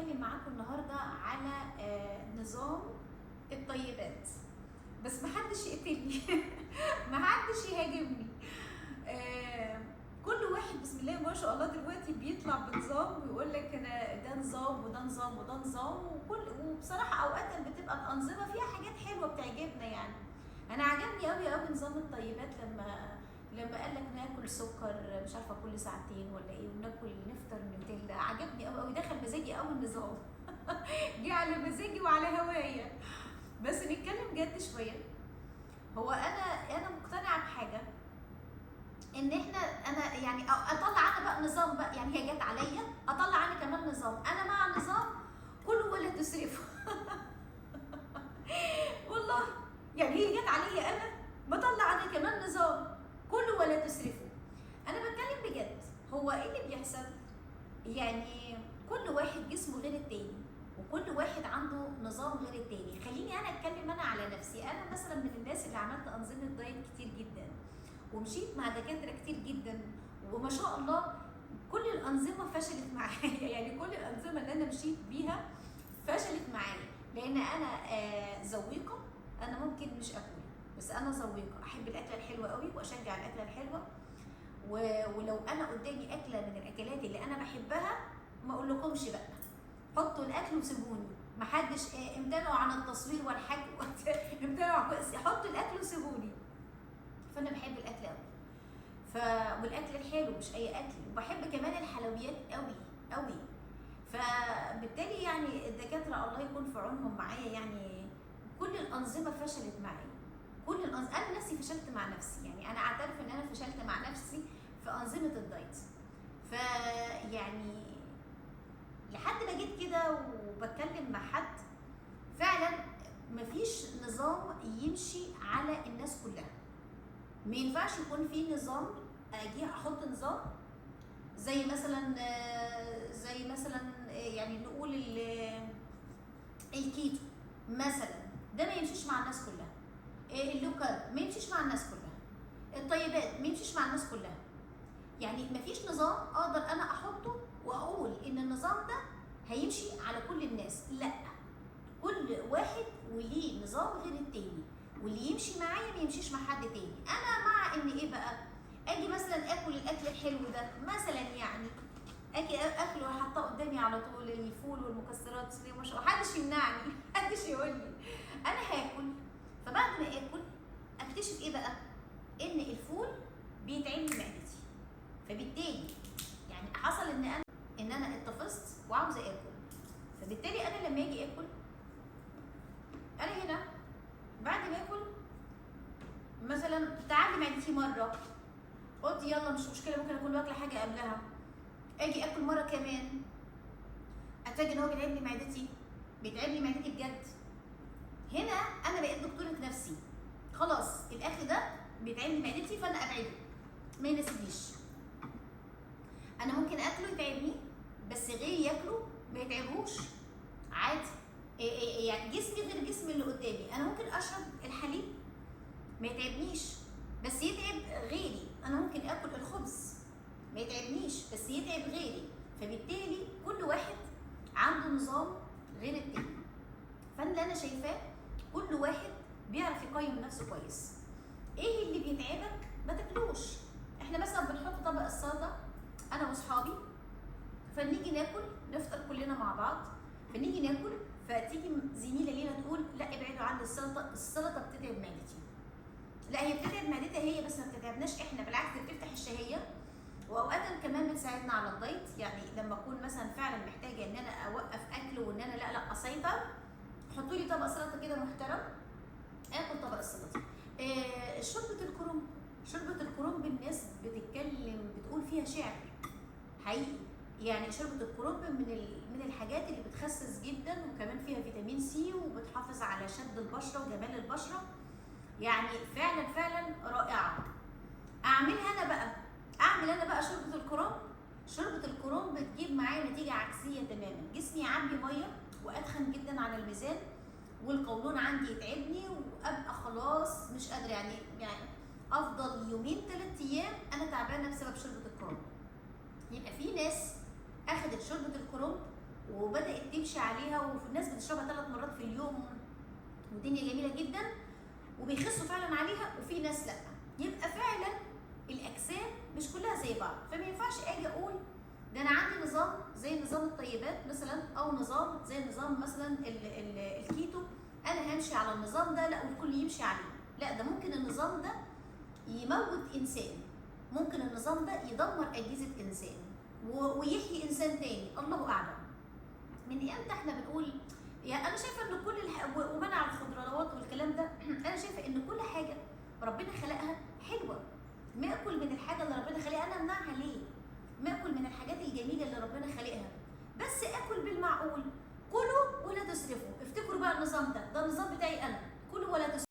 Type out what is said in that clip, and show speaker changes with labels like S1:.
S1: هتكلم معاكم النهارده على نظام الطيبات. بس محدش يقتلني محدش يهاجمني. كل واحد بسم الله ما شاء الله دلوقتي بيطلع بنظام ويقول لك انا ده نظام وده نظام وده نظام، وبصراحه اوقات بتبقى الانظمه فيها حاجات حلوه بتعجبنا. يعني انا عجبني قوي قوي نظام الطيبات لما قال لك ناكل سكر مش عارفه كل ساعتين ولا ايه، وناكل نفطر نوتيلا. عجبني قوي قوي، دخل مزاجي قوي النظام جه على مزاجي وعلى هوايا. بس نتكلم جد شويه. هو انا مقتنعه بحاجه، ان انا يعني اطلع انا بقى نظام بقى، يعني هي جت عليا اطلع انا كمان نظام. انا مع نظام كله ولا تسرفه والله يعني هي جت عليا انا بطلع انا كمان نظام كله ولا تسرفه. انا بتكلم بجد. هو ايه اللي بيحصل؟ يعني كل واحد جسمه غير التاني، وكل واحد عنده نظام غير التاني. خليني انا اتكلم انا على نفسي. انا مثلا من الناس اللي عملت انظمه دايت كتير جدا، ومشيت مع دكاتره كتير جدا، وما شاء الله كل الانظمه فشلت معايا. يعني كل الانظمه اللي انا مشيت بيها فشلت معايا، لان انا ذويقه. انا ممكن مش اكل، بس انا ذويقه، احب الاكله الحلوه قوي واشجع الاكله الحلوه. ولو انا قدامي اكله من الاكلات اللي انا بحبها ما اقولكمش بقى حطوا الاكل وسيبوني، محدش امتنعوا عن التصوير والحكي امتنعوا، حطوا الاكل وسيبوني. فانا بحب الاكل قوي، والاكل الحلو مش اي اكل، وبحب كمان الحلويات قوي قوي. فبالتالي يعني الدكاتره الله يكون في عونهم معايا، يعني كل الانظمه فشلت معايا. كل الانظمه، انا نفسي فشلت مع نفسي. يعني انا اعترف ان انا فشلت مع نفسي في انظمه الدايت. فيعني لحد ما جيت كده وبتكلم مع حد، فعلا مفيش نظام يمشي على الناس كلها. ما ينفعش يكون في نظام اجي احط نظام زي مثلا يعني نقول الكيتو مثلا، ده ما يمشيش مع الناس كلها. اللو كارب ما يمشيش مع الناس كلها. الطيبات ما يمشيش مع الناس كلها. يعني مفيش نظام اقدر انا احطه واقول ان النظام ده هيمشي على كل الناس. لا، كل واحد وليه نظام غير التاني، واللي يمشي معايا ما يمشيش مع حد تاني. انا مع ان ايه بقى، اجي مثلا اكل الاكل الحلو ده مثلا، يعني اجي اكله وحاطاه قدامي على طول، الفول والمكسرات بسم الله ما شاء الله، محدش يمنعني محدش يقول لي. انا هاكل، فبعد ما اكل اكتشف ايه بقى، ان الفول بيتعب لي معدتي. فبالتالي يعني حصل ان انا اتفصت وعاوزه اكل. فبالتالي انا لما اجي اكل، انا هنا بعد ما اكل مثلا تعالي معدتي مره، قلت يلا مش مشكله ممكن اكون واكله حاجه قبلها، اجي اكل مره كمان اتفاجئ ان هو بيتعب لي معدتي، بيتعب لي معدتي بجد. هنا انا بقيت دكتوره نفسي، خلاص الاكل ده بيتعب لي معدتي فانا ابعده، ما يناسبنيش. انا ممكن اكله يتعبني، بس غيري ياكله ما يتعبوش عادي. يعني جسمي غير جسم اللي قدامي. انا ممكن اشرب الحليب ما يتعبنيش بس يتعب غيري. انا ممكن اكل الخبز ما يتعبنيش بس يتعب غيري. فبالتالي كل واحد عنده نظام غير التاني. فاللي انا شايفاه كل واحد بيعرف يقيم نفسه كويس. ايه اللي بيتعبك ما تاكلوش. احنا مثلا بنحط طبق السلطه انا واصحابي، فنيجي ناكل نفطر كلنا مع بعض، فنيجي ناكل فتيجي زميله لينا تقول لا ابعدوا عن السلطه، السلطه بتتعب معدتي. لا، هي بتتعب معدتها هي بس ما بتتعبناش احنا، بالعكس بتفتح الشهيه، واوقات كمان بتساعدنا على الدايت. يعني لما اكون مثلا فعلا محتاجه ان انا اوقف اكل وان انا لا اسيطر، حطوا لي طبق سلطه كده محترم اكل طبق السلطه. شوربه الكرنب، شوربه الكرنب الناس بتتكلم بتقول فيها شعر حقيقي. يعني شوربه الكرنب من الحاجات اللي بتخسس جدا، وكمان فيها فيتامين سي، وبتحافظ على شد البشره وجمال البشره. يعني فعلا فعلا رائعه. اعمل انا بقى شوربه الكرنب. شوربه الكرنب بتجيب معايا نتيجه عكسيه تماما. جسمي يعبي ميه واتخن جدا على الميزان، والقولون عندي يتعبني وابقى خلاص مش قادره. يعني افضل يومين 3 ايام انا تعبانه بسبب شوربه الكرنب. يبقى في ناس اخذت شوربه الكرنب وبدات تمشي عليها، وفي الناس بتشربها 3 مرات في اليوم والدنيا جميله جدا وبيخسوا فعلا عليها، وفي ناس لا. يبقى فعلا الاجسام مش كلها زي بعض، فما ينفعش اجي اقول ده انا عندي نظام زي نظام الطيبات مثلا، او نظام زي نظام مثلا الكيتو، انا همشي على النظام ده، لا والكل يمشي عليه. لا، ده ممكن النظام ده يموت انسان، ممكن النظام ده يدمر اجهزه انسان ويحيي انسان تاني، الله اعلم. من امتى احنا بنقول يعني انا شايفه ان كل ومنع الخضروات والكلام ده انا شايفه ان كل حاجه ربنا خلقها حلوه. ما اكل من الحاجه اللي ربنا خلقها، انا امنعها ليه؟ ما اكل من الحاجات الجميله اللي ربنا خلقها، بس اكل بالمعقول. كلوا ولا تسرفوا. افتكروا بقى النظام ده النظام بتاعي انا، كلوا ولا تسرفوا.